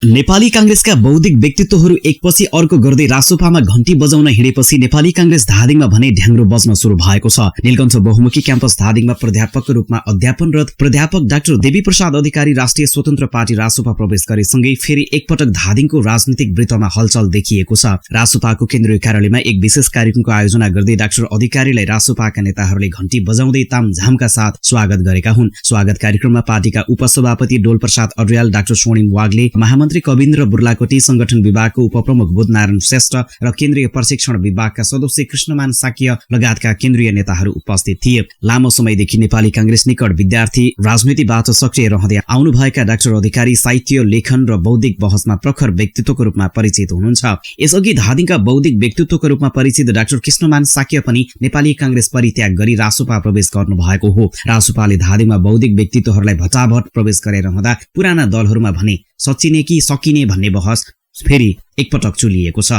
नेपाली कांग्रेसका बौद्धिक व्यक्तित्वहरू एकपछि अर्को गर्दै रासोपामा घण्टी बजाउन हिँडेपछि नेपाली कांग्रेस धादिङमा भने ढ्याङ्ग्रो बज्न सुरु भएको छ। नीलकण्ठ बहुमुखी क्याम्पस धादिङमा प्राध्यापकको रूपमा अध्यापनरत प्राध्यापक डाक्टर देवी प्रसाद अधिकारी राष्ट्रिय स्वतन्त्र पार्टी रासोपा प्रवेश गरेसँगै फेरि एकपटक धादिङको राजनीतिक वृत्तमा हलचल देखिएको छ। रासोपाको केन्द्रीय कार्यालयमा एक विशेष कार्यक्रमको आयोजना गर्दै डाक्टर अधिकारीलाई रासोपाका नेताहरूले घण्टी बजाउँदै तामझामका साथ स्वागत गरेका हुन्। स्वागत कार्यक्रममा पार्टीका उपसभापति डोलप्रसाद अर्याल, डाक्टर स्वर्णिम वाग्ले, महामन्त्री कविन्द्र बुर्लाकोटी, संगठन विभागको उपप्रमुख बुधनारायण श्रेष्ठ र केन्द्रीय प्रशिक्षण विभागका सदस्य कृष्णमान साक्य लगायतका केन्द्रीय नेताहरू उपस्थित थिए। लामो समयदेखि नेपाली कांग्रेस निकट विद्यार्थी राजनीतिबाट सक्रिय रहँदै आउनुभएका डाक्टर अधिकारी साहित्य, लेखन र बौद्धिक बहसमा प्रखर व्यक्तित्वको रूपमा परिचित हुनुहुन्छ। यसअघि धादिङका बौद्धिक व्यक्तित्वको रूपमा परिचित डाक्टर कृष्णमान साक्य पनि नेपाली कांग्रेस परित्याग गरी रासोपा प्रवेश गर्नु भएको हो। रासोपाले धादिङमा बौद्धिक व्यक्तित्वहरूलाई भटाभट प्रवेश गरिरहँदा पुराना दलहरूमा भने सचिने कि सकिने भन्ने बहस फेरि एकपटक चुलिएको छ।